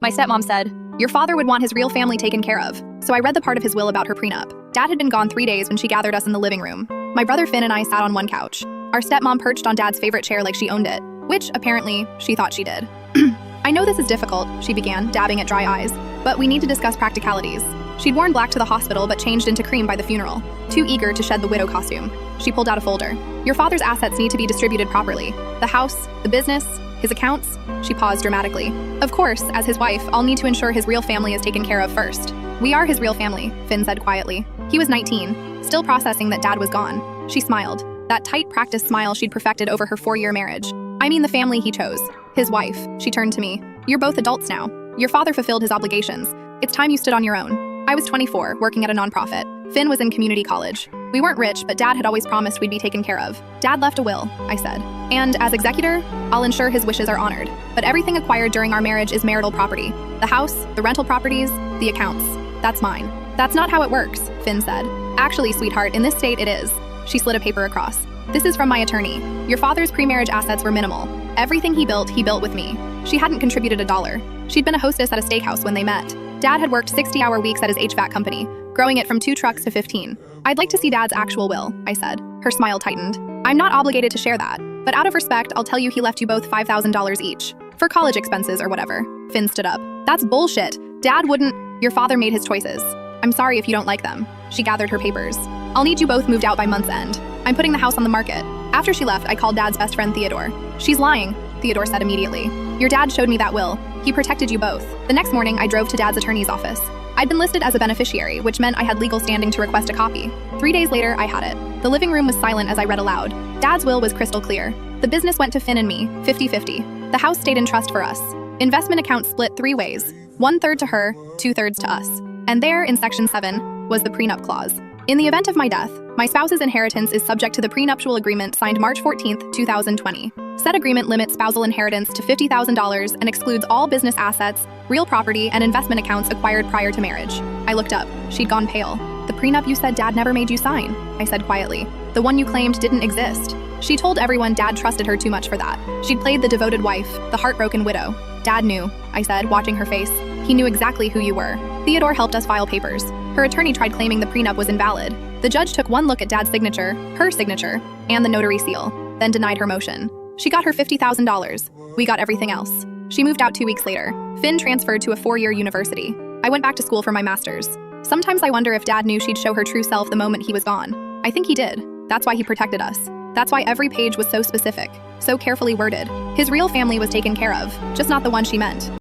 My stepmom said, "Your father would want his real family taken care of." So I read the part of his will about her prenup. Dad had been gone 3 days when she gathered us in the living room. My brother Finn and I sat on one couch. Our stepmom perched on Dad's favorite chair like she owned it, which, apparently, she thought she did. "I know this is difficult," she began, dabbing at dry eyes, "but we need to discuss practicalities." She'd worn black to the hospital but changed into cream by the funeral, too eager to shed the widow costume. She pulled out a folder. "Your father's assets need to be distributed properly. The house, the business, his accounts." She paused dramatically. "Of course, as his wife, I'll need to ensure his real family is taken care of first." "We are his real family," Finn said quietly. He was 19, still processing that Dad was gone. She smiled, that tight, practiced smile she'd perfected over her 4-year marriage. "I mean the family he chose. His wife." She turned to me. "You're both adults now. Your father fulfilled his obligations. It's time you stood on your own." I was 24, working at a nonprofit. Finn was in community college. We weren't rich, but Dad had always promised we'd be taken care of. "Dad left a will," I said. "And as executor, I'll ensure his wishes are honored. But everything acquired during our marriage is marital property. The house, the rental properties, the accounts. That's mine." "That's not how it works," Finn said. "Actually, sweetheart, in this state it is." She slid a paper across. "This is from my attorney. Your father's pre-marriage assets were minimal. Everything he built with me. She hadn't contributed $1. She'd been a hostess at a steakhouse when they met. Dad had worked 60-hour weeks at his HVAC company, growing it from 2 trucks to 15. "I'd like to see Dad's actual will," I said. Her smile tightened. "I'm not obligated to share that, but out of respect, I'll tell you he left you both $5,000 each. For college expenses or whatever." Finn stood up. "That's bullshit. Dad wouldn't." "Your father made his choices. I'm sorry if you don't like them." She gathered her papers. "I'll need you both moved out by month's end. I'm putting the house on the market." After she left, I called Dad's best friend Theodore. "She's lying," Theodore said immediately. "Your dad showed me that will. He protected you both." The next morning, I drove to Dad's attorney's office. I'd been listed as a beneficiary, which meant I had legal standing to request a copy. 3 days later, I had it. The living room was silent as I read aloud. Dad's will was crystal clear. The business went to Finn and me, 50-50. The house stayed in trust for us. Investment accounts split 3 ways. 1/3 to her, 2/3 to us. And there, in Section 7, was the prenup clause. "In the event of my death, my spouse's inheritance is subject to the prenuptial agreement signed March 14, 2020. Said agreement limits spousal inheritance to $50,000 and excludes all business assets, real property, and investment accounts acquired prior to marriage." I looked up. She'd gone pale. "The prenup you said Dad never made you sign," I said quietly. "The one you claimed didn't exist." She told everyone Dad trusted her too much for that. She'd played the devoted wife, the heartbroken widow. "Dad knew," I said, watching her face. "He knew exactly who you were." Theodore helped us file papers. Her attorney tried claiming the prenup was invalid. The judge took one look at Dad's signature, her signature, and the notary seal, then denied her motion. She got her $50,000. We got everything else. She moved out 2 weeks later. Finn transferred to a 4-year university. I went back to school for my master's. Sometimes I wonder if Dad knew she'd show her true self the moment he was gone. I think he did. That's why he protected us. That's why every page was so specific, so carefully worded. His real family was taken care of, just not the one she meant.